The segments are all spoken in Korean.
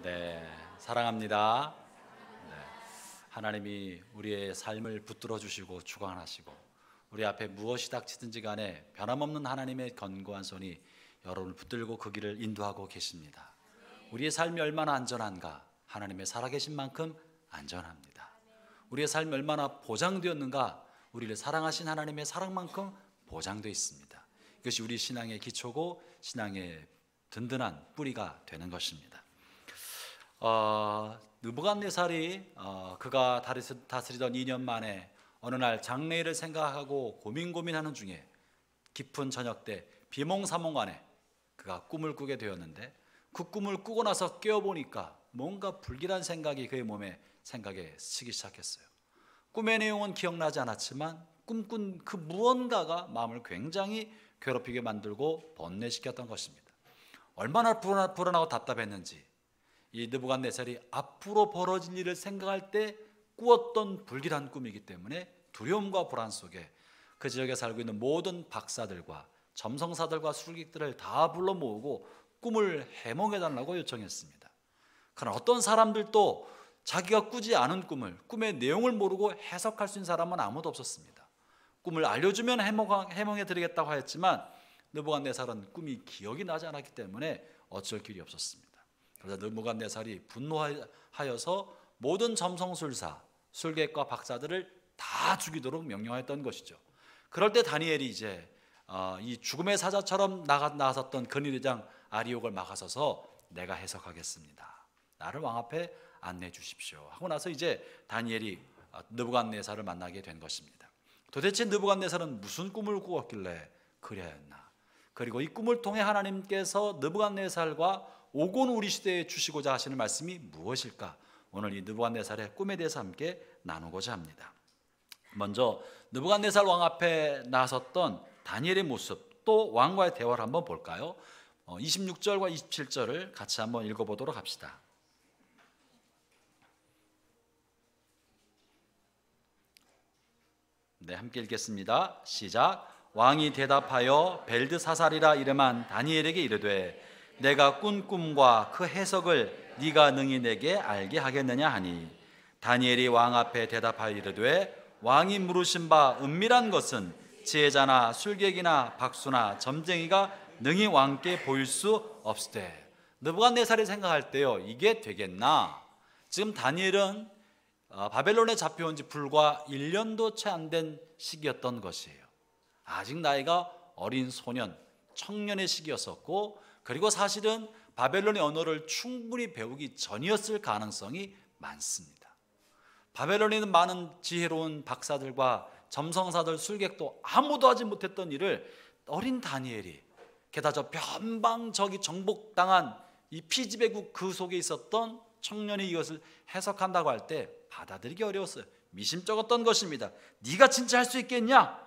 네, 사랑합니다. 네, 하나님이 우리의 삶을 붙들어 주시고 주관하시고 우리 앞에 무엇이 닥치든지 간에 변함없는 하나님의 견고한 손이 여러분을 붙들고 그 길을 인도하고 계십니다. 우리의 삶이 얼마나 안전한가? 하나님의 살아계신 만큼 안전합니다. 우리의 삶이 얼마나 보장되었는가? 우리를 사랑하신 하나님의 사랑만큼 보장되어 있습니다. 이것이 우리 신앙의 기초고 신앙의 든든한 뿌리가 되는 것입니다. 느부갓네살이 그가 다스리던 2년 만에 어느 날 장래일을 생각하고 고민하는 중에 깊은 저녁 때 비몽사몽간에 그가 꿈을 꾸게 되었는데, 그 꿈을 꾸고 나서 깨어보니까 뭔가 불길한 생각이 그의 몸에 생각에 스치기 시작했어요. 꿈의 내용은 기억나지 않았지만 꿈꾼 그 무언가가 마음을 굉장히 괴롭히게 만들고 번뇌시켰던 것입니다. 얼마나 불안하고 답답했는지 이 느부갓네살이 앞으로 벌어질 일을 생각할 때 꾸었던 불길한 꿈이기 때문에 두려움과 불안 속에 그 지역에 살고 있는 모든 박사들과 점성사들과 술객들을 다 불러 모으고 꿈을 해몽해달라고 요청했습니다. 그러나 어떤 사람들도 자기가 꾸지 않은 꿈을, 꿈의 내용을 모르고 해석할 수 있는 사람은 아무도 없었습니다. 꿈을 알려주면 해몽해드리겠다고 하였지만 느부갓네살은 꿈이 기억이 나지 않았기 때문에 어쩔 길이 없었습니다. 그래서 느부갓네살이 분노하여서 모든 점성술사, 술객과 박사들을 다 죽이도록 명령하였던 것이죠. 그럴 때 다니엘이 이제 이 죽음의 사자처럼 나섰던 근위대장 아리옥을 막아서서 내가 해석하겠습니다, 나를 왕 앞에 안내해 주십시오 하고 나서 이제 다니엘이 느부갓네살을 만나게 된 것입니다. 도대체 느부갓네살은 무슨 꿈을 꾸었길래 그리하였나? 그리고 이 꿈을 통해 하나님께서 느부갓네살과 오곤 우리 시대에 주시고자 하시는 말씀이 무엇일까? 오늘 이 느부갓네살의 꿈에 대해서 함께 나누고자 합니다. 먼저 느부갓네살 왕 앞에 나섰던 다니엘의 모습, 또 왕과의 대화를 한번 볼까요? 26절과 27절을 같이 한번 읽어보도록 합시다. 네, 함께 읽겠습니다. 시작. 왕이 대답하여 벨드사살이라 이름한 다니엘에게 이르되 내가 꾼 꿈과 그 해석을 네가 능히 내게 알게 하겠느냐 하니, 다니엘이 왕 앞에 대답하여 이르되 왕이 물으신 바 은밀한 것은 지혜자나 술객이나 박수나 점쟁이가 능히 왕께 보일 수 없으되. 느부갓네살이 생각할 때요, 이게 되겠나? 지금 다니엘은 바벨론에 잡혀온 지 불과 1년도 채 안 된 시기였던 것이에요. 아직 나이가 어린 소년, 청년의 시기였었고, 그리고 사실은 바벨론의 언어를 충분히 배우기 전이었을 가능성이 많습니다. 바벨론에 있는 많은 지혜로운 박사들과 점성사들, 술객도 아무도 하지 못했던 일을 어린 다니엘이, 게다가 저 변방적이 정복당한 이 피지배국 그 속에 있었던 청년이 이것을 해석한다고 할 때 받아들이기 어려웠어요. 미심쩍었던 것입니다. 네가 진짜 할 수 있겠냐?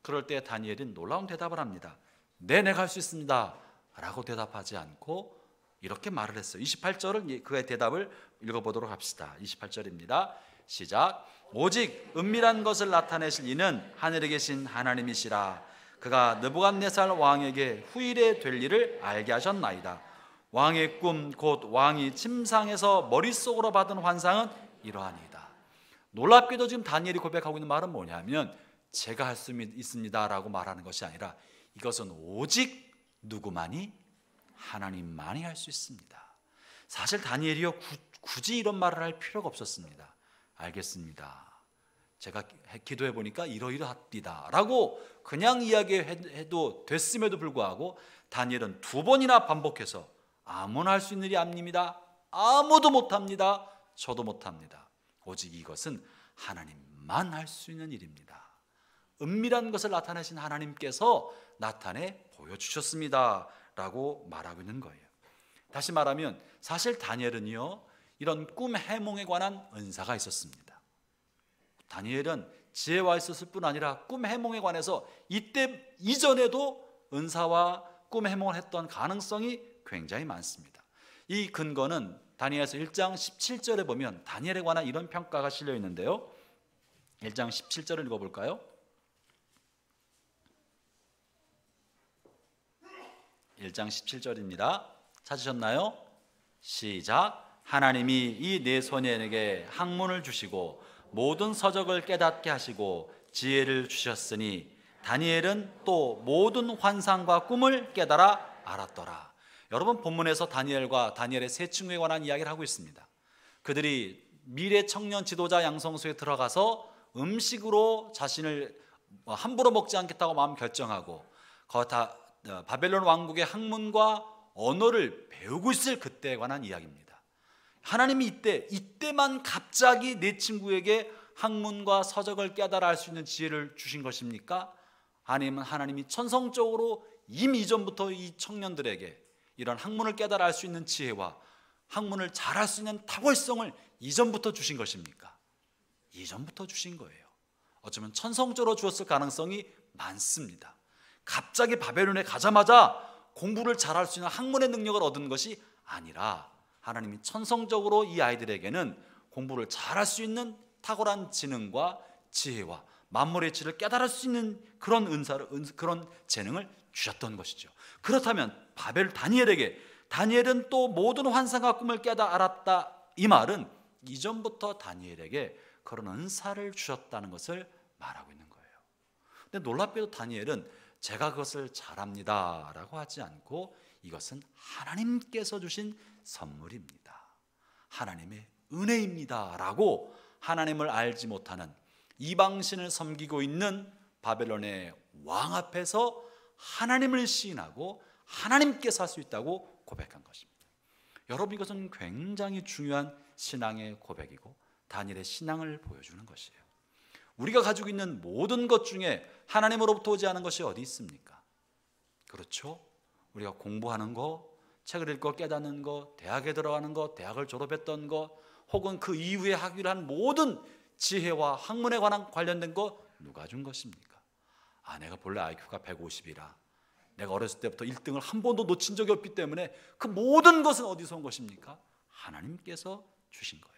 그럴 때 다니엘은 놀라운 대답을 합니다. 네, 내가 할 수 있습니다 라고 대답하지 않고 이렇게 말을 했어요. 28절을 그의 대답을 읽어보도록 합시다. 28절입니다. 시작. 오직 은밀한 것을 나타내실 이는 하늘에 계신 하나님이시라. 그가 느부갓네살 왕에게 후일에 될 일을 알게 하셨나이다. 왕의 꿈 곧 왕이 침상에서 머릿속으로 받은 환상은 이러하니이다. 놀랍게도 지금 다니엘이 고백하고 있는 말은 뭐냐면 제가 할 수 있습니다 라고 말하는 것이 아니라 이것은 오직 누구만이? 하나님만이 할 수 있습니다. 사실 다니엘이요 굳이 이런 말을 할 필요가 없었습니다. 알겠습니다, 제가 기도해 보니까 이러이러합니다 라고 그냥 이야기해도 됐음에도 불구하고 다니엘은 2번이나 반복해서 아무나 할 수 있는 일이 아닙니다, 아무도 못합니다, 저도 못합니다, 오직 이것은 하나님만 할 수 있는 일입니다. 은밀한 것을 나타내신 하나님께서 나타내 보여주셨습니다 라고 말하고 있는 거예요. 다시 말하면 사실 다니엘은요 이런 꿈 해몽에 관한 은사가 있었습니다. 다니엘은 지혜와 있었을 뿐 아니라 꿈 해몽에 관해서 이때 이전에도 은사와 꿈 해몽을 했던 가능성이 굉장히 많습니다. 이 근거는 다니엘서 1장 17절에 보면 다니엘에 관한 이런 평가가 실려 있는데요, 1장 17절을 읽어볼까요? 1장 17절입니다. 찾으셨나요? 시작. 하나님이 이 네 소년에게 학문을 주시고 모든 서적을 깨닫게 하시고 지혜를 주셨으니 다니엘은 또 모든 환상과 꿈을 깨달아 알았더라. 여러분, 본문에서 다니엘과 다니엘의 세 친구에 관한 이야기를 하고 있습니다. 그들이 미래 청년 지도자 양성소에 들어가서 음식으로 자신을 함부로 먹지 않겠다고 마음 결정하고 바벨론 왕국의 학문과 언어를 배우고 있을 그때에 관한 이야기입니다. 하나님이 이때만 갑자기 내 친구에게 학문과 서적을 깨달아 알 수 있는 지혜를 주신 것입니까? 아니면 하나님이 천성적으로 이미 이전부터 이 청년들에게 이런 학문을 깨달아 알 수 있는 지혜와 학문을 잘할 수 있는 탁월성을 이전부터 주신 것입니까? 이전부터 주신 거예요. 어쩌면 천성적으로 주었을 가능성이 많습니다. 갑자기 바벨론에 가자마자 공부를 잘할 수 있는 학문의 능력을 얻은 것이 아니라 하나님이 천성적으로 이 아이들에게는 공부를 잘할 수 있는 탁월한 지능과 지혜와 만물의 이치를 깨달을 수 있는 그런 그런 재능을 주셨던 것이죠. 그렇다면 다니엘은 또 모든 환상과 꿈을 깨달아 알았다, 이 말은 이전부터 다니엘에게 그런 은사를 주셨다는 것을 말하고 있는 거예요. 근데 놀랍게도 다니엘은 제가 그것을 잘합니다 라고 하지 않고 이것은 하나님께서 주신 선물입니다, 하나님의 은혜입니다 라고 하나님을 알지 못하는 이방신을 섬기고 있는 바벨론의 왕 앞에서 하나님을 시인하고 하나님께서 할 수 있다고 고백한 것입니다. 여러분, 이것은 굉장히 중요한 신앙의 고백이고 다니엘의 신앙을 보여주는 것이에요. 우리가 가지고 있는 모든 것 중에 하나님으로부터 오지 않은 것이 어디 있습니까? 그렇죠? 우리가 공부하는 거, 책을 읽고 깨닫는 거, 대학에 들어가는 거, 대학을 졸업했던 거, 혹은 그 이후에 학위를 한 모든 지혜와 학문에 관련된 거 누가 준 것입니까? 내가 본래 IQ가 150이라 내가 어렸을 때부터 1등을 한 번도 놓친 적이 없기 때문에 그 모든 것은 어디서 온 것입니까? 하나님께서 주신 거예요.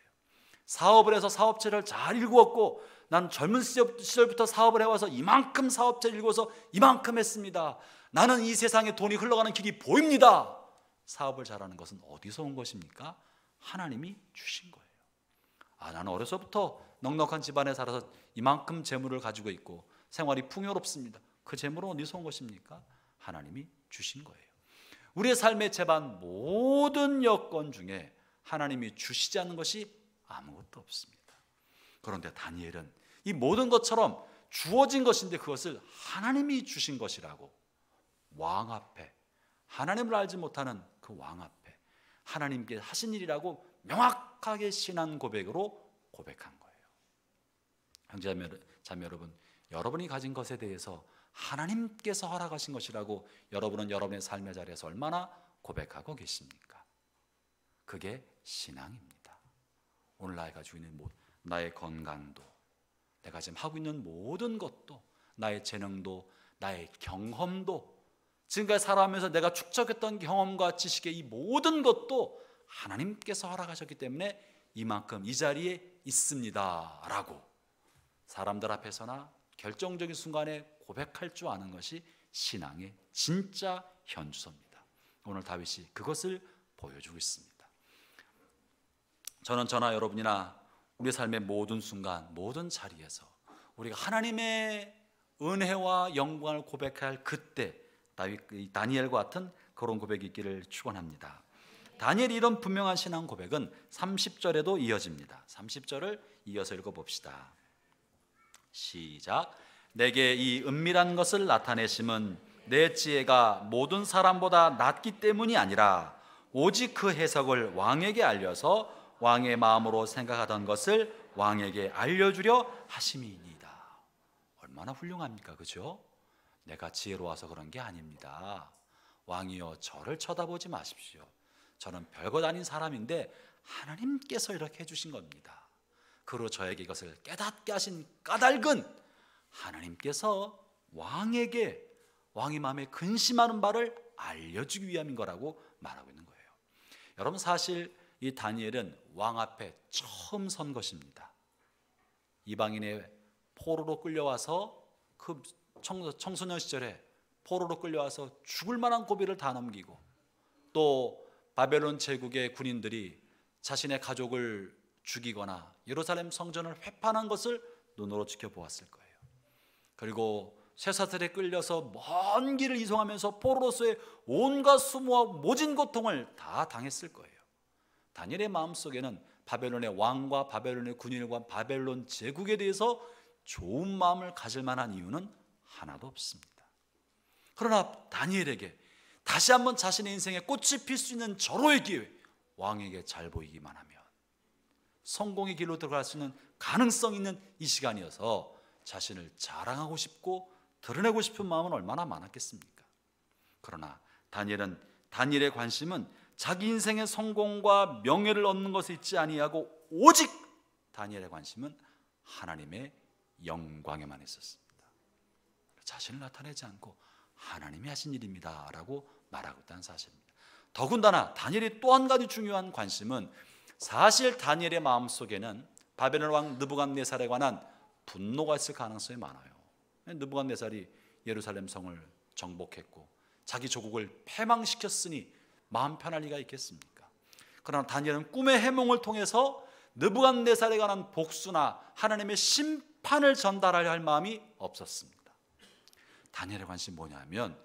사업을 해서 사업체를 잘 일구었고 난 젊은 시절부터 사업을 해와서 이만큼 사업체를 일구어서 이만큼 했습니다. 나는 이 세상에 돈이 흘러가는 길이 보입니다. 사업을 잘하는 것은 어디서 온 것입니까? 하나님이 주신 거예요. 나는 어려서부터 넉넉한 집안에 살아서 이만큼 재물을 가지고 있고 생활이 풍요롭습니다. 그 재물은 어디서 온 것입니까? 하나님이 주신 거예요. 우리의 삶의 제반 모든 여건 중에 하나님이 주시지 않는 것이 아무것도 없습니다. 그런데 다니엘은 이 모든 것처럼 주어진 것인데 그것을 하나님이 주신 것이라고 왕 앞에, 하나님을 알지 못하는 그 왕 앞에 하나님께 하신 일이라고 명확하게 신앙 고백으로 고백한 거예요. 형제자매 여러분, 여러분이 가진 것에 대해서 하나님께서 허락하신 것이라고 여러분은 여러분의 삶의 자리에서 얼마나 고백하고 계십니까? 그게 신앙입니다. 오늘 나의 가지고 있는 나의 건강도, 내가 지금 하고 있는 모든 것도, 나의 재능도, 나의 경험도, 지금까지 살아가면서 내가 축적했던 경험과 지식의 이 모든 것도 하나님께서 허락하셨기 때문에 이만큼 이 자리에 있습니다 라고 사람들 앞에서나 결정적인 순간에 고백할 줄 아는 것이 신앙의 진짜 현주소입니다. 오늘 다윗이 그것을 보여주고 있습니다. 저나 여러분이나 우리 삶의 모든 순간, 모든 자리에서 우리가 하나님의 은혜와 영광을 고백해야 할 그때 다니엘과 같은 그런 고백이 있기를 축원합니다. 다니엘이 이런 분명한 신앙 고백은 30절에도 이어집니다. 30절을 이어서 읽어봅시다. 시작. 내게 이 은밀한 것을 나타내심은 내 지혜가 모든 사람보다 낮기 때문이 아니라 오직 그 해석을 왕에게 알려서 왕의 마음으로 생각하던 것을 왕에게 알려주려 하심이니이다. 얼마나 훌륭합니까? 그죠? 내가 지혜로워서 그런 게 아닙니다. 왕이여, 저를 쳐다보지 마십시오. 저는 별것 아닌 사람인데 하나님께서 이렇게 해주신 겁니다. 그리고 저에게 이것을 깨닫게 하신 까닭은 하나님께서 왕이 마음에 근심하는 바를 알려주기 위함인 거라고 말하고 있는 거예요. 여러분, 사실 이 다니엘은 왕 앞에 처음 선 것입니다. 이방인의 포로로 끌려와서 그 청소년 시절에 포로로 끌려와서 죽을 만한 고비를 다 넘기고 또 바벨론 제국의 군인들이 자신의 가족을 죽이거나 예루살렘 성전을 회판한 것을 눈으로 지켜보았을 거예요. 그리고 쇠사슬에 끌려서 먼 길을 이송하면서 포로로서의 온갖 수모와 모진 고통을 다 당했을 거예요. 다니엘의 마음속에는 바벨론의 왕과 바벨론의 군인과 바벨론 제국에 대해서 좋은 마음을 가질 만한 이유는 하나도 없습니다. 그러나 다니엘에게 다시 한번 자신의 인생에 꽃이 필 수 있는 절호의 기회, 왕에게 잘 보이기만 하면 성공의 길로 들어갈 수 있는 가능성 있는 이 시간이어서 자신을 자랑하고 싶고 드러내고 싶은 마음은 얼마나 많았겠습니까? 그러나 다니엘의 관심은 자기 인생의 성공과 명예를 얻는 것에 있지 아니하고 오직 다니엘의 관심은 하나님의 영광에만 있었습니다. 자신을 나타내지 않고 하나님이 하신 일입니다 라고 말하고 있다는 사실입니다. 더군다나 다니엘의 또 한 가지 중요한 관심은 사실 다니엘의 마음속에는 바벨론 왕 느부갓네살에 관한 분노가 있을 가능성이 많아요. 느부갓네살이 예루살렘 성을 정복했고 자기 조국을 패망시켰으니 마음 편할 리가 있겠습니까? 그러나 다니엘은 꿈의 해몽을 통해서 느부갓네살에 관한 복수나 하나님의 심판을 전달하려 할 마음이 없었습니다. 다니엘의 관심이 뭐냐면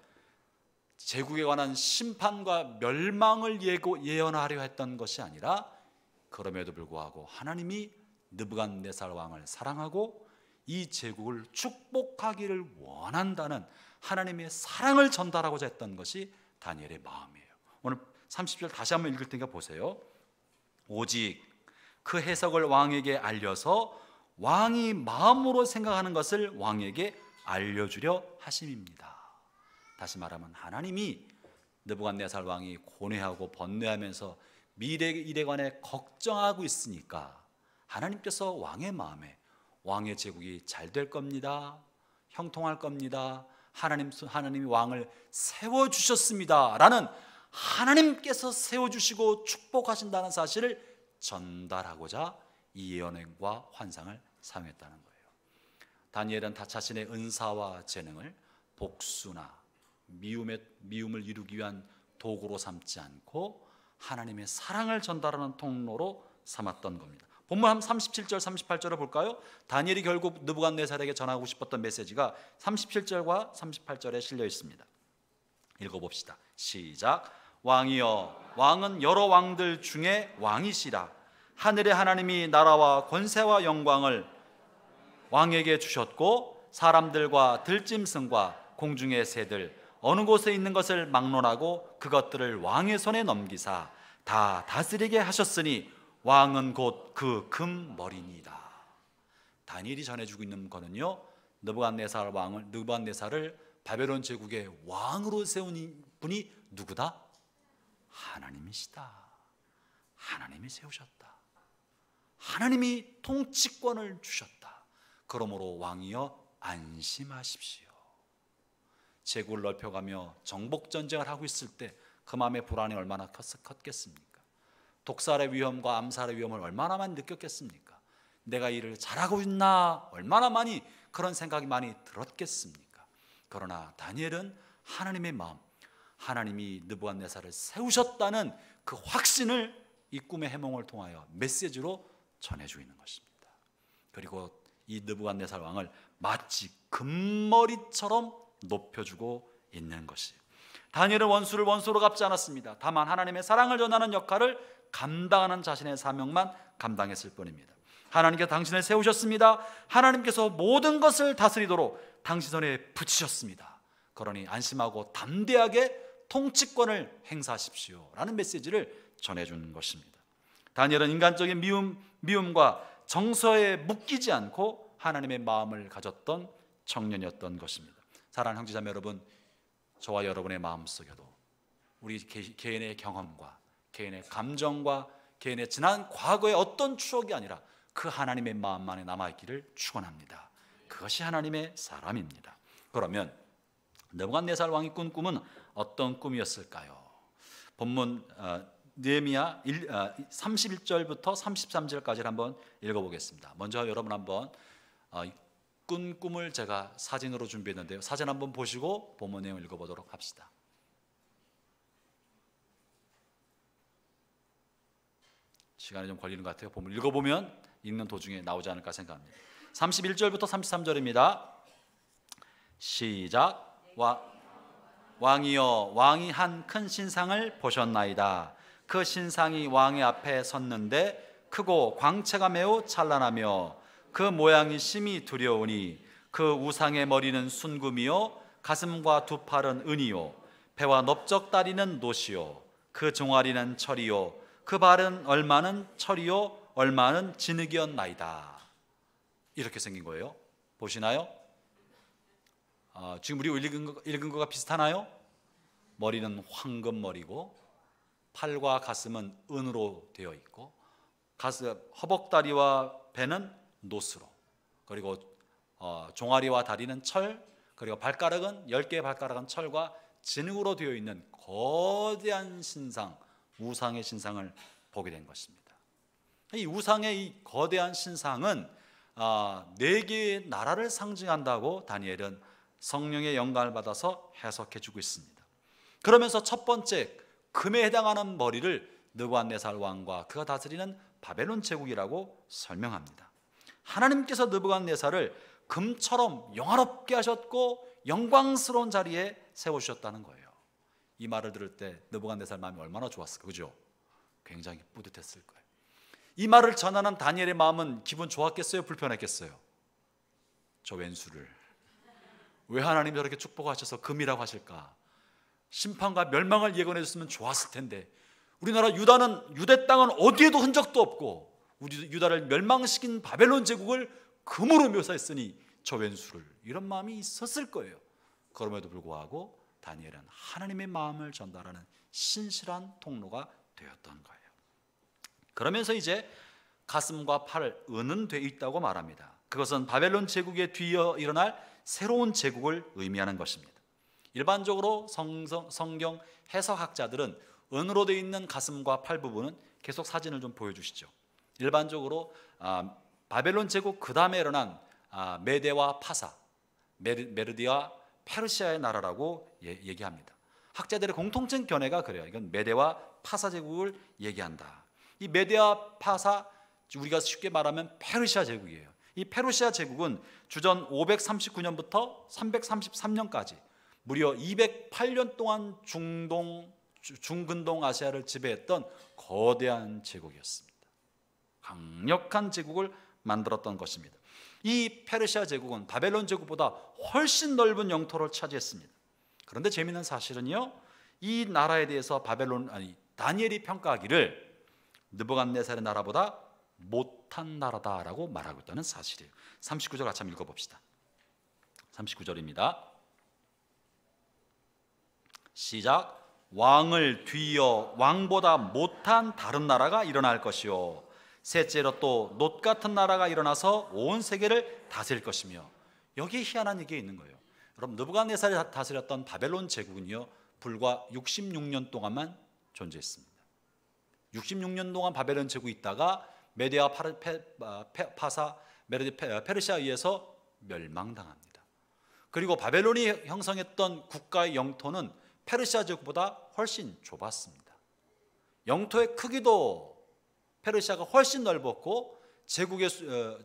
제국에 관한 심판과 멸망을 예언하려 했던 것이 아니라 그럼에도 불구하고 하나님이 느부갓네살 왕을 사랑하고 이 제국을 축복하기를 원한다는 하나님의 사랑을 전달하고자 했던 것이 다니엘의 마음이에요. 오늘 30절 다시 한번 읽을 테니까 보세요. 오직 그 해석을 왕에게 알려서 왕이 마음으로 생각하는 것을 왕에게 알려주려 하심입니다. 다시 말하면 하나님이 느부갓네살 왕이 고뇌하고 번뇌하면서 미래 일에 관해 걱정하고 있으니까 하나님께서 왕의 마음에 왕의 제국이 잘 될 겁니다, 형통할 겁니다, 하나님이 왕을 세워주셨습니다 라는 하나님께서 세워주시고 축복하신다는 사실을 전달하고자 이 예언과 환상을 사용했다는 거예요. 다니엘은 다 자신의 은사와 재능을 복수나 미움을 이루기 위한 도구로 삼지 않고 하나님의 사랑을 전달하는 통로로 삼았던 겁니다. 본문 한 37절 38절을 볼까요? 다니엘이 결국 느부갓네살에게 전하고 싶었던 메시지가 37절과 38절에 실려 있습니다. 읽어봅시다. 시작. 왕이여, 왕은 여러 왕들 중에 왕이시라. 하늘의 하나님이 나라와 권세와 영광을 왕에게 주셨고 사람들과 들짐승과 공중의 새들 어느 곳에 있는 것을 막론하고 그것들을 왕의 손에 넘기사 다 다스리게 하셨으니 왕은 곧 그 금머리니이다. 다니엘이 전해주고 있는 거는요, 느부갓네살을 바벨론 제국의 왕으로 세운 분이 누구다? 하나님이시다. 하나님이 세우셨다. 하나님이 통치권을 주셨다. 그러므로 왕이여 안심하십시오. 제국을 넓혀가며 정복전쟁을 하고 있을 때 그 마음의 불안이 얼마나 컸겠습니까? 독살의 위험과 암살의 위험을 얼마나 많이 느꼈겠습니까? 내가 일을 잘하고 있나 얼마나 많이 그런 생각이 많이 들었겠습니까? 그러나 다니엘은 하나님의 마음, 하나님이 느부갓네살을 세우셨다는 그 확신을 이 꿈의 해몽을 통하여 메시지로 전해주고 있는 것입니다. 그리고 이 느부갓네살 왕을 마치 금머리처럼 높여주고 있는 것이에요. 다니엘은 원수를 원수로 갚지 않았습니다. 다만 하나님의 사랑을 전하는 역할을 감당하는 자신의 사명만 감당했을 뿐입니다. 하나님께서 당신을 세우셨습니다. 하나님께서 모든 것을 다스리도록 당신 손에 붙이셨습니다. 그러니 안심하고 담대하게 통치권을 행사하십시오 라는 메시지를 전해주는 것입니다. 다니엘은 인간적인 미움과 정서에 묶이지 않고 하나님의 마음을 가졌던 청년이었던 것입니다. 사랑하는 형제자매 여러분, 저와 여러분의 마음속에도 우리 개인의 경험과 개인의 감정과 개인의 지난 과거의 어떤 추억이 아니라 그 하나님의 마음만에 남아있기를 축원합니다. 그것이 하나님의 사람입니다. 그러면 느부갓네살 왕이 꾼 꿈은 어떤 꿈이었을까요? 본문 느헤미야 31절부터 33절까지를 한번 읽어보겠습니다. 먼저 여러분 한번 꾼 꿈을 제가 사진으로 준비했는데요, 사진 한번 보시고 본문 내용 읽어보도록 합시다. 시간이 좀 걸리는 것 같아요. 본문 읽어보면 읽는 도중에 나오지 않을까 생각합니다. 31절부터 33절입니다. 시작. 왕이여, 왕이 한 큰 신상을 보셨나이다. 그 신상이 왕의 앞에 섰는데 크고 광채가 매우 찬란하며 그 모양이 심히 두려우니 그 우상의 머리는 순금이요 가슴과 두 팔은 은이요 배와 넓적다리는 노시요 그 종아리는 철이요 그 발은 얼마는 철이요 얼마는 진흙이었나이다. 이렇게 생긴 거예요. 보시나요? 지금 우리 읽은 거가 비슷하나요? 머리는 황금 머리고 팔과 가슴은 은으로 되어 있고 허벅다리와 배는 노스로, 그리고 종아리와 다리는 철, 그리고 발가락은 10개의 발가락은 철과 진흙으로 되어 있는 거대한 신상, 우상의 신상을 보게 된 것입니다. 이 우상의 이 거대한 신상은 4개의 나라를 상징한다고 다니엘은 성령의 영감을 받아서 해석해 주고 있습니다. 그러면서 첫 번째 금에 해당하는 머리를 느부갓네살 왕과 그가 다스리는 바벨론 제국이라고 설명합니다. 하나님께서 느부갓네살을 금처럼 영화롭게 하셨고 영광스러운 자리에 세우셨다는 거예요. 이 말을 들을 때 느부갓네살 마음이 얼마나 좋았을까, 그죠? 굉장히 뿌듯했을 거예요. 이 말을 전하는 다니엘의 마음은 기분 좋았겠어요? 불편했겠어요? 저 왼수를 왜 하나님이 저렇게 축복하셔서 금이라고 하실까? 심판과 멸망을 예언해 줬으면 좋았을 텐데, 우리나라 유대 땅은 어디에도 흔적도 없고 우리 유다를 멸망시킨 바벨론 제국을 금으로 묘사했으니 저 왼수를, 이런 마음이 있었을 거예요. 그럼에도 불구하고 다니엘은 하나님의 마음을 전달하는 신실한 통로가 되었던 거예요. 그러면서 이제 가슴과 팔을 은은 돼 있다고 말합니다. 그것은 바벨론 제국에 뒤이어 일어날 새로운 제국을 의미하는 것입니다. 일반적으로 성경 해석학자들은 은으로 되어 있는 가슴과 팔 부분은 계속 사진을 좀 보여주시죠. 일반적으로 바벨론 제국 그 다음에 일어난 메데와 파사, 메르디와 페르시아의 나라라고 얘기합니다. 학자들의 공통적 견해가 그래요. 이건 메데와 파사 제국을 얘기한다. 이 메데와 파사, 우리가 쉽게 말하면 페르시아 제국이에요. 이 페르시아 제국은 주전 539년부터 333년까지 무려 208년 동안 중근동 아시아를 지배했던 거대한 제국이었습니다. 강력한 제국을 만들었던 것입니다. 이 페르시아 제국은 바벨론 제국보다 훨씬 넓은 영토를 차지했습니다. 그런데 재미있는 사실은요, 이 나라에 대해서 다니엘이 평가하기를 느부갓네살의 나라보다 못한 나라다라고 말하고 있다는 사실이에요. 39절 같이 한번 읽어봅시다. 39절입니다. 시작. 왕을 뒤이어 왕보다 못한 다른 나라가 일어날 것이요 셋째로 또 놋 같은 나라가 일어나서 온 세계를 다스릴 것이며. 여기에 희한한 얘기가 있는 거예요. 여러분, 느부갓네살이 다스렸던 바벨론 제국은요 불과 66년 동안만 존재했습니다. 66년 동안 바벨론 제국이 있다가 메데와 파사, 페르시아에 의해서 멸망당합니다. 그리고 바벨론이 형성했던 국가의 영토는 페르시아 제국보다 훨씬 좁았습니다. 영토의 크기도 페르시아가 훨씬 넓었고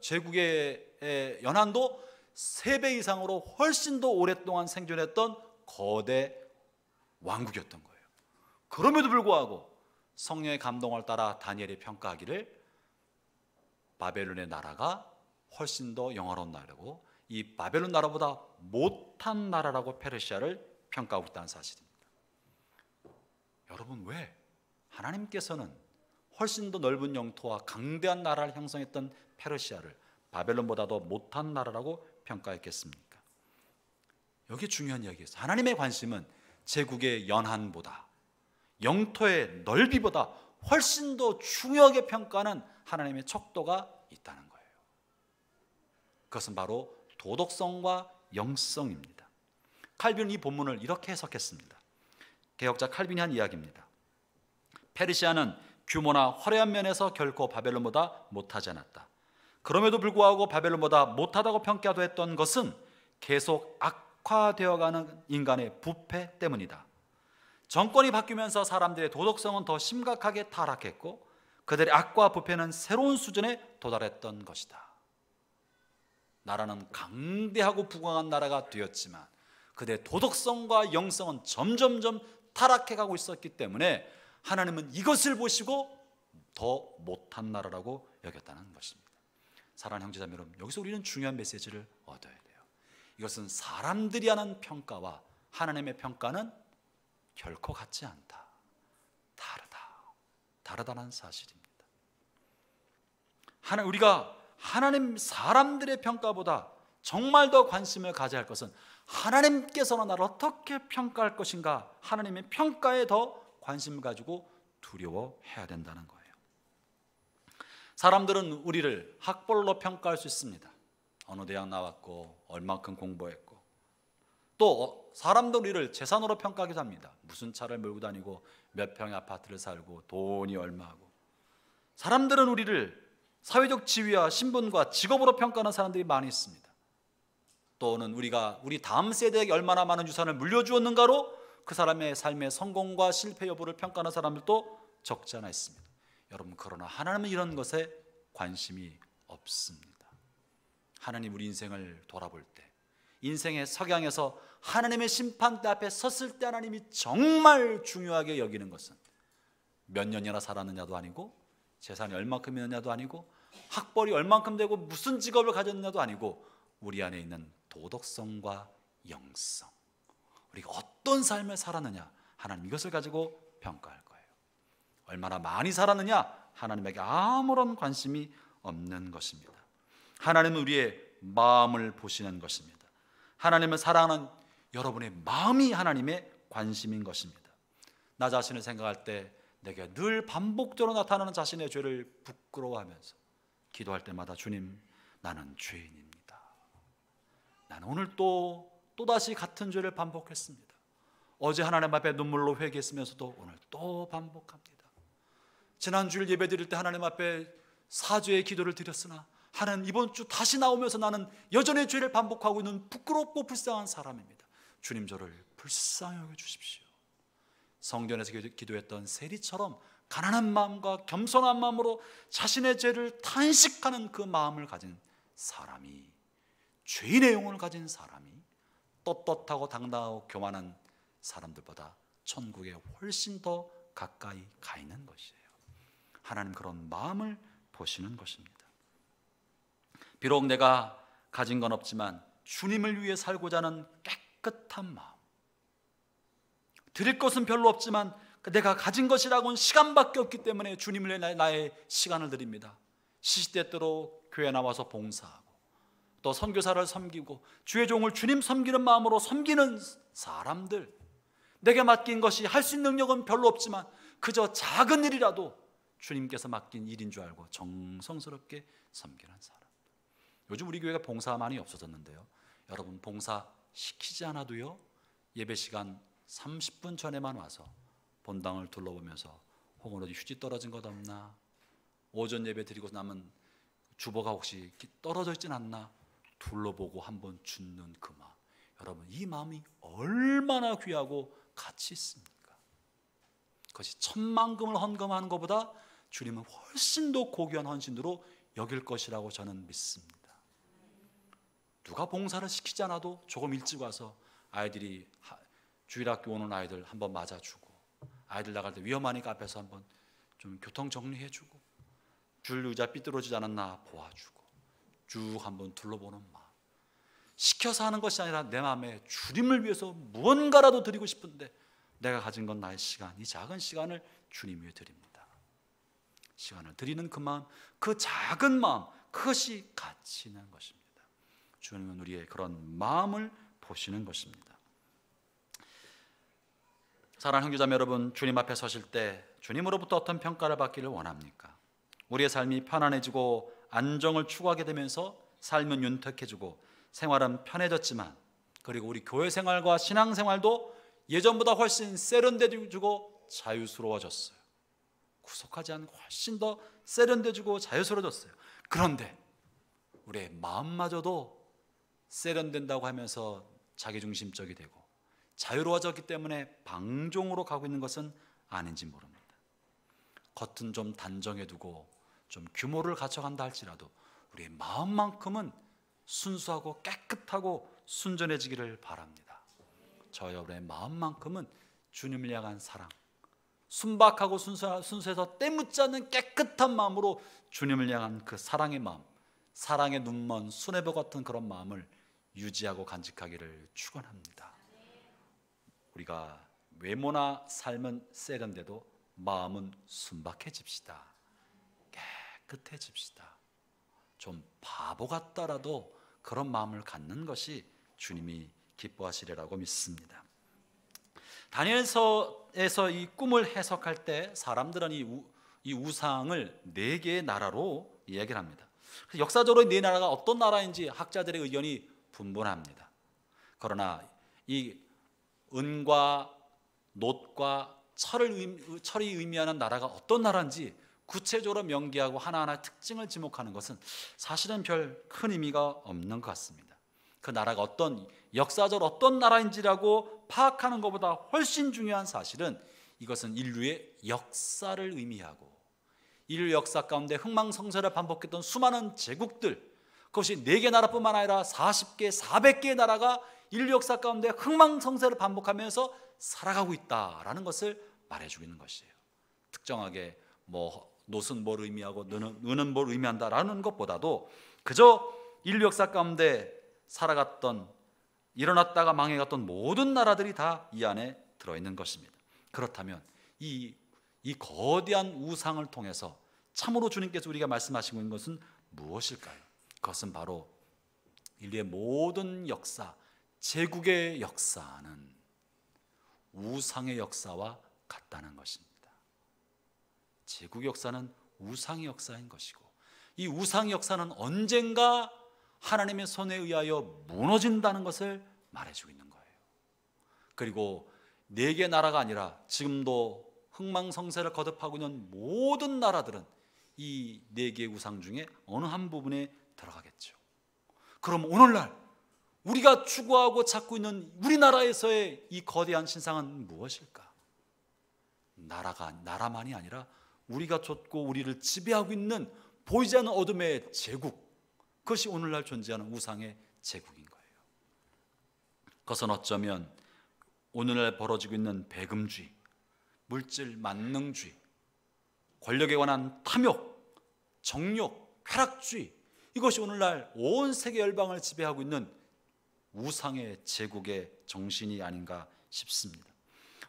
제국의 연한도 3배 이상으로 훨씬 더 오랫동안 생존했던 거대 왕국이었던 거예요. 그럼에도 불구하고 성령의 감동을 따라 다니엘이 평가하기를 바벨론의 나라가 훨씬 더 영화로운 나라고, 이 바벨론 나라보다 못한 나라라고 페르시아를 평가하고 있다는 사실입니다. 여러분, 왜 하나님께서는 훨씬 더 넓은 영토와 강대한 나라를 형성했던 페르시아를 바벨론보다도 못한 나라라고 평가했겠습니까? 여기 중요한 이야기예요. 하나님의 관심은 제국의 연한보다, 영토의 넓이보다 훨씬 더 중요하게 평가하는 하나님의 척도가 있다는 거예요. 그것은 바로 도덕성과 영성입니다. 칼빈은 이 본문을 이렇게 해석했습니다. 개혁자 칼빈이 한 이야기입니다. 페르시아는 규모나 화려한 면에서 결코 바벨론보다 못하지 않았다. 그럼에도 불구하고 바벨론보다 못하다고 평가했던 것은 계속 악화되어가는 인간의 부패 때문이다. 정권이 바뀌면서 사람들의 도덕성은 더 심각하게 타락했고, 그들의 악과 부패는 새로운 수준에 도달했던 것이다. 나라는 강대하고 부강한 나라가 되었지만 그들의 도덕성과 영성은 점점점 타락해가고 있었기 때문에 하나님은 이것을 보시고 더 못한 나라라고 여겼다는 것입니다. 사랑하는 형제자매 여러분, 여기서 우리는 중요한 메시지를 얻어야 돼요. 이것은 사람들이 하는 평가와 하나님의 평가는 결코 같지 않다. 다르다는 사실입니다. 우리가 하나님 사람들의 평가보다 정말 더 관심을 가져야 할 것은 하나님께서는 나를 어떻게 평가할 것인가, 하나님의 평가에 더 관심을 가지고 두려워해야 된다는 거예요. 사람들은 우리를 학벌로 평가할 수 있습니다. 어느 대학 나왔고 얼만큼 공부했고, 또 사람들은 우리를 재산으로 평가하기도 합니다. 무슨 차를 몰고 다니고 몇 평의 아파트를 살고 돈이 얼마고. 사람들은 우리를 사회적 지위와 신분과 직업으로 평가하는 사람들이 많이 있습니다. 또는 우리 다음 세대에게 얼마나 많은 유산을 물려주었는가로 그 사람의 삶의 성공과 실패 여부를 평가하는 사람들도 적지 않아 있습니다. 여러분, 그러나 하나님은 이런 것에 관심이 없습니다. 하나님 우리 인생을 돌아볼 때, 인생의 석양에서 하나님의 심판대 앞에 섰을 때 하나님이 정말 중요하게 여기는 것은 몇 년이나 살았느냐도 아니고, 재산이 얼만큼 있느냐도 아니고, 학벌이 얼만큼 되고 무슨 직업을 가졌느냐도 아니고, 우리 안에 있는 도덕성과 영성, 우리가 어떤 삶을 살았느냐, 하나님 이것을 가지고 평가할 거예요. 얼마나 많이 살았느냐, 하나님에게 아무런 관심이 없는 것입니다. 하나님은 우리의 마음을 보시는 것입니다. 하나님을 사랑하는 여러분의 마음이 하나님의 관심인 것입니다. 나 자신을 생각할 때 내게 늘 반복적으로 나타나는 자신의 죄를 부끄러워하면서 기도할 때마다, 주님, 나는 죄인입니다. 나는 오늘 또다시 같은 죄를 반복했습니다. 어제 하나님 앞에 눈물로 회개했으면서도 오늘 또 반복합니다. 지난주일 예배 드릴 때 하나님 앞에 사죄의 기도를 드렸으나 하나님, 이번 주 다시 나오면서 나는 여전히 죄를 반복하고 있는 부끄럽고 불쌍한 사람입니다. 주님, 저를 불쌍히 여겨주십시오. 성전에서 기도했던 세리처럼 가난한 마음과 겸손한 마음으로 자신의 죄를 탄식하는 그 마음을 가진 사람이, 죄인의 영혼을 가진 사람이 떳떳하고 당당하고 교만한 사람들보다 천국에 훨씬 더 가까이 가 있는 것이에요. 하나님 그런 마음을 보시는 것입니다. 비록 내가 가진 건 없지만 주님을 위해 살고자 하는 깨끗한 마음, 드릴 것은 별로 없지만 내가 가진 것이라고는 시간밖에 없기 때문에 주님을 위해 나의 시간을 드립니다. 시시때때로 교회 나와서 봉사하고 또 선교사를 섬기고 주의 종을 주님 섬기는 마음으로 섬기는 사람들, 내게 맡긴 것이 할 수 있는 능력은 별로 없지만 그저 작은 일이라도 주님께서 맡긴 일인 줄 알고 정성스럽게 섬기는 사람. 요즘 우리 교회가 봉사가 많이 없어졌는데요, 여러분, 봉사 시키지 않아도요, 예배 시간 30분 전에만 와서 본당을 둘러보면서 혹은 어디 휴지 떨어진 것 없나, 오전 예배 드리고 남은 주보가 혹시 떨어져 있진 않나 둘러보고 한번 줍는 그 마음, 여러분, 이 마음이 얼마나 귀하고 가치 있습니까? 그것이 천만금을 헌금하는 것보다 주님은 훨씬 더 고귀한 헌신으로 여길 것이라고 저는 믿습니다. 누가 봉사를 시키지 않아도 조금 일찍 와서 아이들이 주일학교 오는 아이들 한번 맞아주고, 아이들 나갈 때 위험하니까 앞에서 한번 좀 교통 정리해주고, 줄 의자 삐뚤어지지 않았나 보아주고, 쭉 한번 둘러보는 마음, 시켜서 하는 것이 아니라 내 마음에 주님을 위해서 무언가라도 드리고 싶은데 내가 가진 건 나의 시간, 이 작은 시간을 주님 위해 드립니다. 시간을 드리는 그 마음, 그 작은 마음, 그것이 가치 있는 것입니다. 주님은 우리의 그런 마음을 보시는 것입니다. 사랑하는 형제자매 여러분, 주님 앞에 서실 때 주님으로부터 어떤 평가를 받기를 원합니까? 우리의 삶이 편안해지고 안정을 추구하게 되면서 삶은 윤택해지고 생활은 편해졌지만, 그리고 우리 교회 생활과 신앙 생활도 예전보다 훨씬 세련되어지고 자유스러워졌어요. 구속하지 않고 훨씬 더 세련되어지고 자유스러워졌어요. 그런데 우리의 마음마저도 세련된다고 하면서 자기중심적이 되고 자유로워졌기 때문에 방종으로 가고 있는 것은 아닌지 모릅니다. 겉은 좀 단정해 두고 좀 규모를 갖춰간다 할지라도 우리의 마음만큼은 순수하고 깨끗하고 순전해지기를 바랍니다. 저 여러분의 마음만큼은 주님을 향한 사랑, 순박하고 순수해서 때묻지 않는 깨끗한 마음으로 주님을 향한 그 사랑의 마음, 사랑의 눈먼 수뇌보 같은 그런 마음을 유지하고 간직하기를 축원합니다. 우리가 외모나 삶은 세련돼도 마음은 순박해집시다. 깨끗해집시다. 좀 바보 같더라도 그런 마음을 갖는 것이 주님이 기뻐하시리라고 믿습니다. 다니엘서에서 이 꿈을 해석할 때 사람들은 이 우상을 네 개의 나라로 이야기를 합니다. 역사적으로 네 나라가 어떤 나라인지 학자들의 의견이 분분합니다. 그러나 이 은과 놋과 철이 의미하는 나라가 어떤 나라인지 구체적으로 명기하고 하나하나 특징을 지목하는 것은 사실은 별 큰 의미가 없는 것 같습니다. 그 나라가 어떤 역사적으로 어떤 나라인지라고 파악하는 것보다 훨씬 중요한 사실은 이것은 인류의 역사를 의미하고 인류 역사 가운데 흥망성쇠를 반복했던 수많은 제국들, 그것이 4개 나라뿐만 아니라 40개, 400개의 나라가 인류 역사 가운데 흥망성쇠를 반복하면서 살아가고 있다라는 것을 말해주고 있는 것이에요. 특정하게 놋은 뭘 의미하고 은은 뭘 의미한다라는 것보다도 그저 인류 역사 가운데 살아갔던, 일어났다가 망해갔던 모든 나라들이 다 이 안에 들어있는 것입니다. 그렇다면 이 거대한 우상을 통해서 참으로 주님께서 우리가 말씀하시고 있는 것은 무엇일까요? 그것은 바로 인류의 모든 역사, 제국의 역사는 우상의 역사와 같다는 것입니다. 제국의 역사는 우상의 역사인 것이고 이 우상의 역사는 언젠가 하나님의 손에 의하여 무너진다는 것을 말해주고 있는 거예요. 그리고 4개 나라가 아니라 지금도 흥망성쇠를 거듭하고 있는 모든 나라들은 이 4개의 우상 중에 어느 한 부분에 들어가겠죠. 그럼 오늘날 우리가 추구하고 찾고 있는 우리나라에서의 이 거대한 신상은 무엇일까? 나라만이 아니라 우리가 좇고 우리를 지배하고 있는 보이지 않는 어둠의 제국, 그것이 오늘날 존재하는 우상의 제국인 거예요. 그것은 어쩌면 오늘날 벌어지고 있는 배금주의, 물질 만능주의, 권력에 관한 탐욕, 정욕, 쾌락주의, 이것이 오늘날 온 세계 열방을 지배하고 있는 우상의 제국의 정신이 아닌가 싶습니다.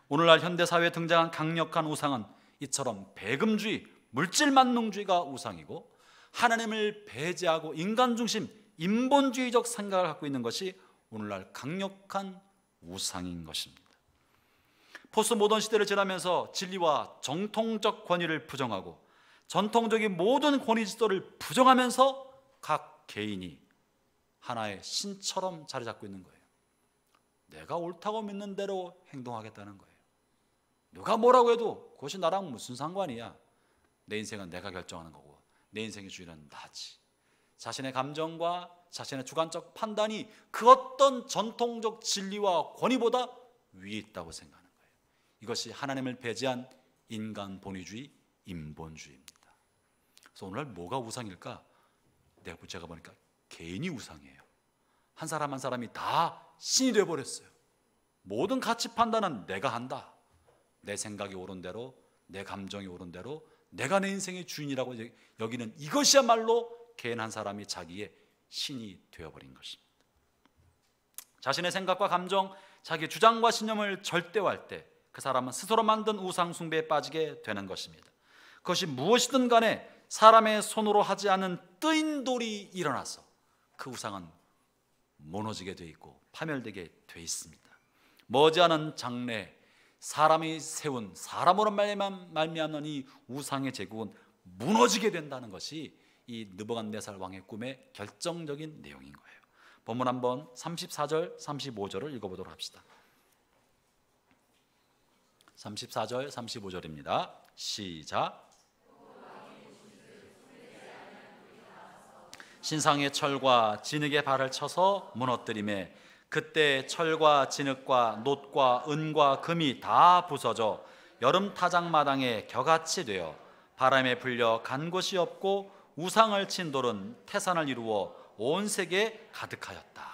오늘날 현대사회에 등장한 강력한 우상은 이처럼 배금주의, 물질만능주의가 우상이고 하나님을 배제하고 인간중심, 인본주의적 생각을 갖고 있는 것이 오늘날 강력한 우상인 것입니다. 포스모던 시대를 지나면서 진리와 정통적 권위를 부정하고 전통적인 모든 권위 지도를 부정하면서 각 개인이 하나의 신처럼 자리 잡고 있는 거예요. 내가 옳다고 믿는 대로 행동하겠다는 거예요. 누가 뭐라고 해도 그것이 나랑 무슨 상관이야. 내 인생은 내가 결정하는 거고 내 인생의 주인은 나지. 자신의 감정과 자신의 주관적 판단이 그 어떤 전통적 진리와 권위보다 위에 있다고 생각하는 거예요. 이것이 하나님을 배제한 인간 본위주의, 인본주의입니다. 그래서 오늘날 뭐가 우상일까? 제가 보니까 개인이 우상이에요. 한 사람 한 사람이 다 신이 되어버렸어요. 모든 가치 판단은 내가 한다. 내 생각이 옳은 대로, 내 감정이 옳은 대로, 내가 내 인생의 주인이라고 여기는 이것이야말로 개인 한 사람이 자기의 신이 되어버린 것입니다. 자신의 생각과 감정, 자기의 주장과 신념을 절대화할 때 그 사람은 스스로 만든 우상 숭배에 빠지게 되는 것입니다. 그것이 무엇이든 간에 사람의 손으로 하지 않은 뜨인 돌이 일어나서 그 우상은 무너지게 돼 있고 파멸되게 돼 있습니다. 머지않은 장래, 사람이 세운 사람으로 말미암는 이 우상의 제국은 무너지게 된다는 것이 이 느부갓네살 왕의 꿈의 결정적인 내용인 거예요. 본문 한번 34절, 35절을 읽어보도록 합시다. 34절, 35절입니다. 시작. 신상의 철과 진흙의 발을 쳐서 무너뜨리매 그때 철과 진흙과 놋과 은과 금이 다 부서져 여름 타작마당에 겨같이 되어 바람에 불려 간 곳이 없고 우상을 친 돌은 태산을 이루어 온 세계에 가득하였다.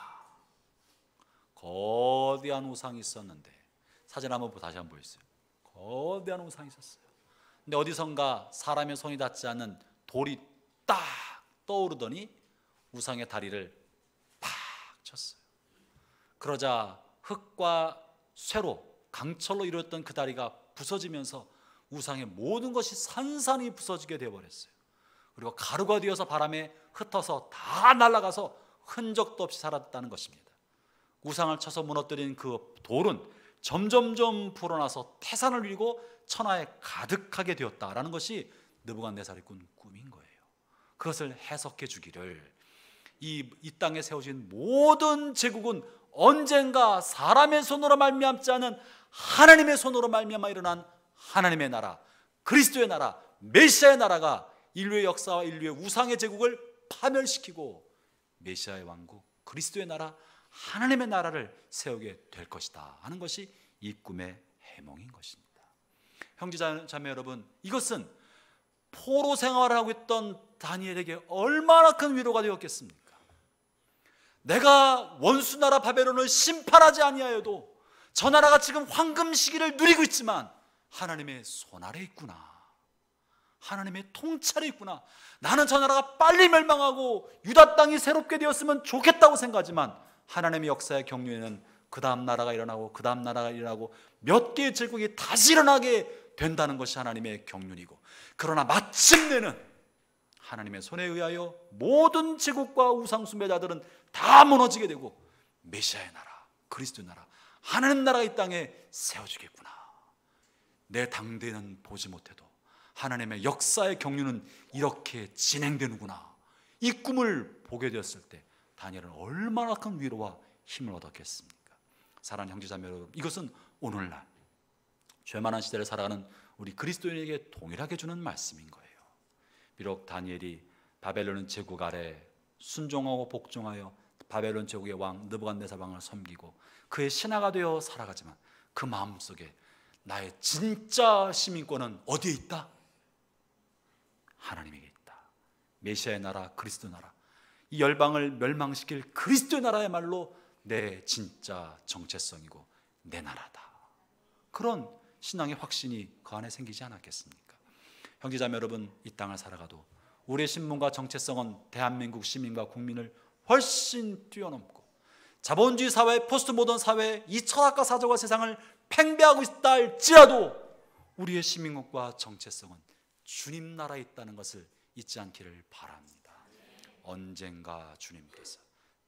거대한 우상이 있었는데, 사진 한번 다시 한번 보여주세요. 거대한 우상이 있었어요. 근데 어디선가 사람의 손이 닿지 않는 돌이 딱 떠오르더니 우상의 다리를 팍 쳤어요. 그러자 흙과 쇠로 강철로 이루었던 그 다리가 부서지면서 우상의 모든 것이 산산이 부서지게 되어버렸어요. 그리고 가루가 되어서 바람에 흩어서 다 날아가서 흔적도 없이 사라졌다는 것입니다. 우상을 쳐서 무너뜨린 그 돌은 점점점 불어나서 태산을 이루고 천하에 가득하게 되었다라는 것이 느부갓네살이 꾼 꿈인 거예요. 그것을 해석해 주기를, 이 땅에 세워진 모든 제국은 언젠가 사람의 손으로 말미암지 않은 하나님의 손으로 말미암아 일어난 하나님의 나라, 그리스도의 나라, 메시아의 나라가 인류의 역사와 인류의 우상의 제국을 파멸시키고 메시아의 왕국, 그리스도의 나라, 하나님의 나라를 세우게 될 것이다 하는 것이 이 꿈의 해몽인 것입니다. 형제 자매 여러분, 이것은 포로 생활을 하고 있던 다니엘에게 얼마나 큰 위로가 되었겠습니까? 내가 원수 나라 바벨론을 심판하지 아니하여도 저 나라가 지금 황금 시기를 누리고 있지만 하나님의 손 아래 있구나, 하나님의 통찰이 있구나. 나는 저 나라가 빨리 멸망하고 유다 땅이 새롭게 되었으면 좋겠다고 생각하지만 하나님의 역사의 경륜에는 그 다음 나라가 일어나고 그 다음 나라가 일어나고 몇 개의 제국이 다시 일어나게 된다는 것이 하나님의 경륜이고, 그러나 마침내는 하나님의 손에 의하여 모든 제국과 우상 숭배자들은 다 무너지게 되고 메시아의 나라, 그리스도의 나라, 하나님 나라가 이 땅에 세워지겠구나. 내 당대는 보지 못해도 하나님의 역사의 경륜은 이렇게 진행되는구나. 이 꿈을 보게 되었을 때 다니엘은 얼마나 큰 위로와 힘을 얻었겠습니까? 사랑하는 형제자매 여러분, 이것은 오늘날 죄 많은 시대를 살아가는 우리 그리스도인에게 동일하게 주는 말씀인 거예요. 비록 다니엘이 바벨론 제국 아래 순종하고 복종하여 바벨론 제국의 왕 느부갓네살 왕을 섬기고 그의 신하가 되어 살아가지만 그 마음속에 나의 진짜 시민권은 어디에 있다? 하나님에게 있다. 메시아의 나라, 그리스도 나라, 이 열방을 멸망시킬 그리스도의 나라야말로 내 진짜 정체성이고 내 나라다. 그런 신앙의 확신이 그 안에 생기지 않았겠습니까? 형제자매 여러분, 이 땅을 살아가도 우리의 신분과 정체성은 대한민국 시민과 국민을 훨씬 뛰어넘고 자본주의 사회, 포스트 모던 사회, 이 철학과 사조가 세상을 팽배하고 있다 할지라도 우리의 시민국과 정체성은 주님 나라에 있다는 것을 잊지 않기를 바랍니다. 언젠가 주님께서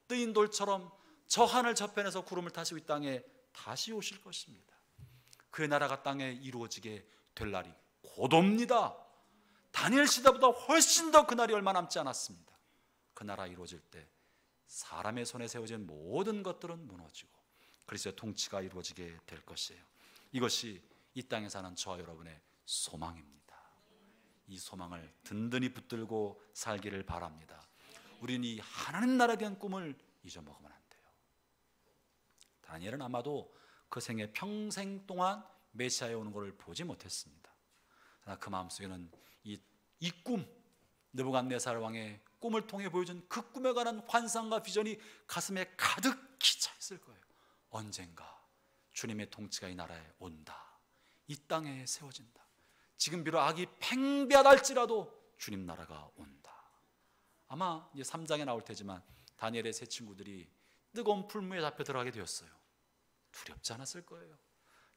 뜨인 돌처럼 저 하늘 저편에서 구름을 타시고 이 땅에 다시 오실 것입니다. 그의 나라가 땅에 이루어지게 될 날이 곧 옵니다. 다니엘 시대보다 훨씬 더 그 날이 얼마 남지 않았습니다. 그 나라 이루어질 때 사람의 손에 세워진 모든 것들은 무너지고 그리스도의 통치가 이루어지게 될 것이에요. 이것이 이 땅에 사는 저와 여러분의 소망입니다. 이 소망을 든든히 붙들고 살기를 바랍니다. 우리는 이 하나님 나라에 대한 꿈을 잊어먹으면 안 돼요. 다니엘은 아마도 그 생애 평생 동안 메시아에 오는 것을 보지 못했습니다. 그러나 그 마음속에는 이 꿈, 느부갓네살 왕의 꿈을 통해 보여준 그 꿈에 관한 환상과 비전이 가슴에 가득히 차 있을 거예요. 언젠가 주님의 통치가 이 나라에 온다. 이 땅에 세워진다. 지금 비록 악이 팽배하다 할지라도 주님 나라가 온다. 아마 이제 3장에 나올 테지만 다니엘의 세 친구들이 뜨거운 풀무에 잡혀 들어가게 되었어요. 두렵지 않았을 거예요.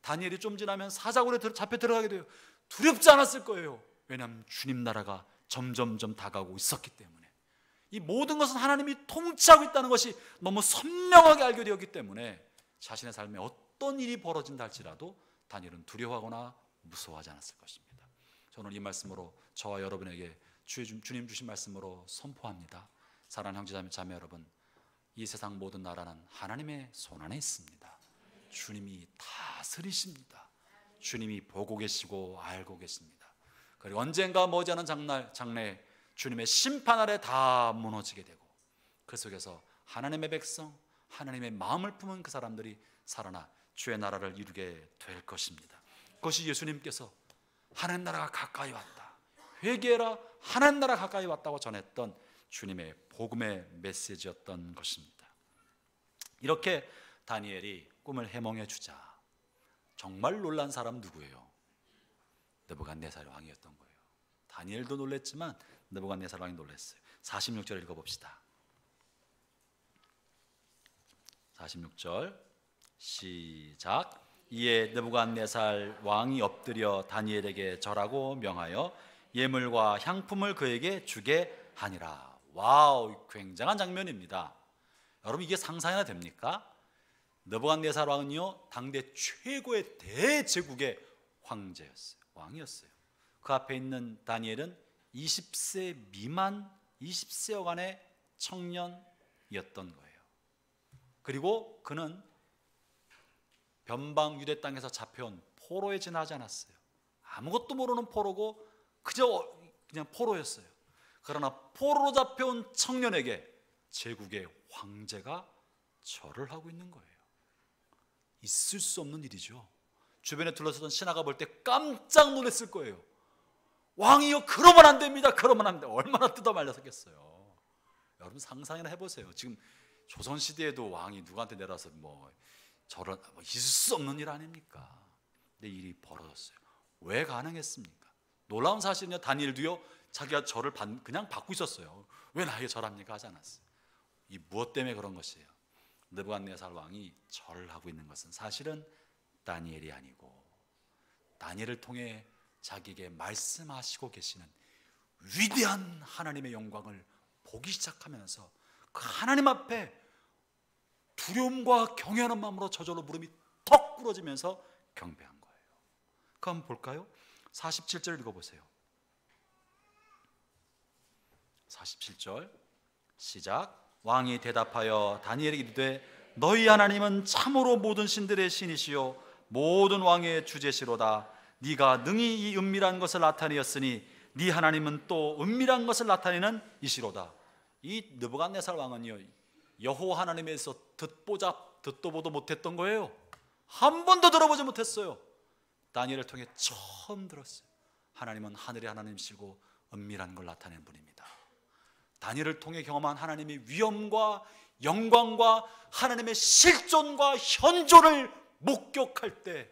다니엘이 좀 지나면 사자굴에 잡혀 들어가게 돼요. 두렵지 않았을 거예요. 왜냐하면 주님 나라가 점점점 다가오고 있었기 때문에, 이 모든 것은 하나님이 통치하고 있다는 것이 너무 선명하게 알게 되었기 때문에 자신의 삶에 어떤 일이 벌어진다 할지라도 다니엘은 두려워하거나 무서워하지 않았을 것입니다. 저는 이 말씀으로 저와 여러분에게 주님 주신 말씀으로 선포합니다. 사랑하는 형제자매 여러분, 이 세상 모든 나라는 하나님의 손 안에 있습니다. 주님이 다스리십니다. 주님이 보고 계시고 알고 계십니다. 그리고 언젠가 머지않은 장래에 주님의 심판 아래 다 무너지게 되고 그 속에서 하나님의 백성, 하나님의 마음을 품은 그 사람들이 살아나 주의 나라를 이루게 될 것입니다. 그것이 예수님께서 하나님 나라가 가까이 왔다, 회개해라, 하나님 나라 가까이 왔다고 전했던 주님의 복음의 메시지였던 것입니다. 이렇게 다니엘이 꿈을 해몽해 주자 정말 놀란 사람 누구예요? 느부갓네살 왕이었던 거예요. 다니엘도 놀랬지만 느부갓네살 왕이 놀랐어요. 46절 읽어봅시다. 46절 시작. 이에 느부갓네살 왕이 엎드려 다니엘에게 절하고 명하여 예물과 향품을 그에게 주게 하니라. 와우, 굉장한 장면입니다. 여러분, 이게 상상이나 됩니까? 느부갓네살 왕은요, 당대 최고의 대제국의 황제였어요. 왕이었어요. 그 앞에 있는 다니엘은 20세 미만, 20세 여간의 청년이었던 거예요. 그리고 그는 변방 유대 땅에서 잡혀온 포로에 지나지 않았어요. 아무것도 모르는 포로고 그냥 포로였어요. 그러나 포로로 잡혀온 청년에게 제국의 황제가 절을 하고 있는 거예요. 있을 수 없는 일이죠. 주변에 둘러서던 신하가 볼 때 깜짝 놀랐을 거예요. 왕이요, 그러면 안 됩니다. 그러면 안 됩니다. 얼마나 뜯어 말렸었겠어요. 여러분 상상이나 해보세요. 지금 조선시대에도 왕이 누구한테 내려서 저런 있을 수 없는 일 아닙니까? 근데 일이 벌어졌어요. 왜 가능했습니까? 놀라운 사실은요, 다니엘도요, 자기가 절을 그냥 받고 있었어요. 왜 나에게 절합니까? 하지 않았어요. 이 무엇 때문에 그런 것이에요? 느부갓네살 왕이 절을 하고 있는 것은 사실은 다니엘이 아니고 다니엘을 통해 자기에게 말씀하시고 계시는 위대한 하나님의 영광을 보기 시작하면서 그 하나님 앞에 두려움과 경외하는 마음으로 저절로 무릎이 턱 꿇어지면서 경배한 거예요. 그럼 한번 볼까요? 47절 읽어보세요. 47절 시작. 왕이 대답하여 다니엘에게 이르되 너희 하나님은 참으로 모든 신들의 신이시요 모든 왕의 주제시로다. 네가 능히 이 은밀한 것을 나타내었으니 네 하나님은 또 은밀한 것을 나타내는 이시로다. 이 느부갓네살 왕은요, 여호와 하나님에서 듣도 보도 못했던 거예요. 한 번도 들어보지 못했어요. 다니엘을 통해 처음 들었어요. 하나님은 하늘의 하나님이시고 은밀한 걸 나타내는 분입니다. 다니엘을 통해 경험한 하나님의 위엄과 영광과 하나님의 실존과 현존을 목격할 때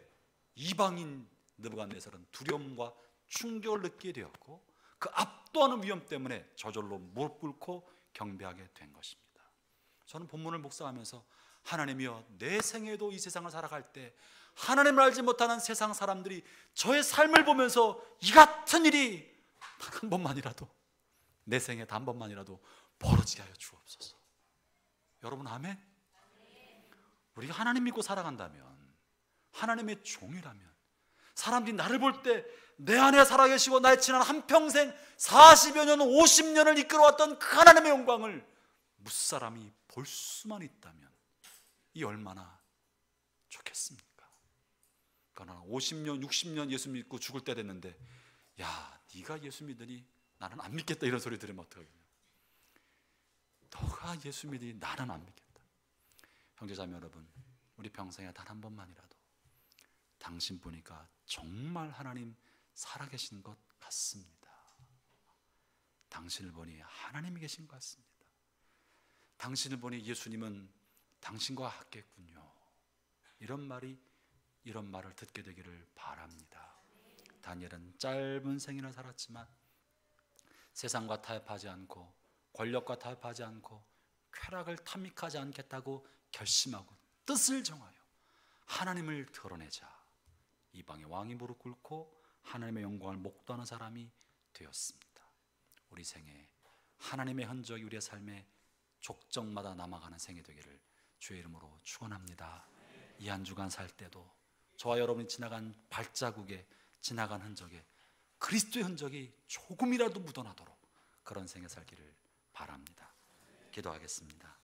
이방인 느부갓네살은 두려움과 충격을 느끼게 되었고 그 압도하는 위엄 때문에 저절로 무릎 꿇고 경배하게 된 것입니다. 저는 본문을 묵상하면서 하나님이여, 내 생에도 이 세상을 살아갈 때 하나님을 알지 못하는 세상 사람들이 저의 삶을 보면서 이 같은 일이 단 한 번만이라도 내 생에 단 한 번만이라도 벌어지게 하여 주옵소서. 여러분 아멘? 우리가 하나님 믿고 살아간다면, 하나님의 종이라면, 사람들이 나를 볼 때 내 안에 살아계시고 나의 지난 한평생 40여 년, 50년을 이끌어왔던 그 하나님의 영광을 무사람이 볼 수만 있다면 이 얼마나 좋겠습니까? 그러나 50년, 60년 예수 믿고 죽을 때 됐는데 야, 네가 예수 믿으니 나는 안 믿겠다, 이런 소리 들으면 어떡하겠냐. 너가 예수 믿으니 나는 안 믿겠다. 형제자매 여러분, 우리 평생에 단 한 번만이라도 당신 보니까 정말 하나님 살아계신 것 같습니다. 당신을 보니 하나님이 계신 것 같습니다. 당신을 보니 예수님은 당신과 같겠군요. 이런 말을 듣게 되기를 바랍니다. 다니엘은 짧은 생일을 살았지만 세상과 타협하지 않고 권력과 타협하지 않고 쾌락을 탐닉하지 않겠다고 결심하고 뜻을 정하여 하나님을 드러내자 이방의 왕이 무릎 꿇고 하나님의 영광을 목도하는 사람이 되었습니다. 우리 생에 하나님의 흔적이 우리의 삶에 족적마다 남아가는 생이 되기를 주의 이름으로 축원합니다. 이 한 주간 살 때도 저와 여러분이 지나간 발자국에, 지나간 흔적에 그리스도의 흔적이 조금이라도 묻어나도록 그런 생에 살기를 바랍니다. 기도하겠습니다.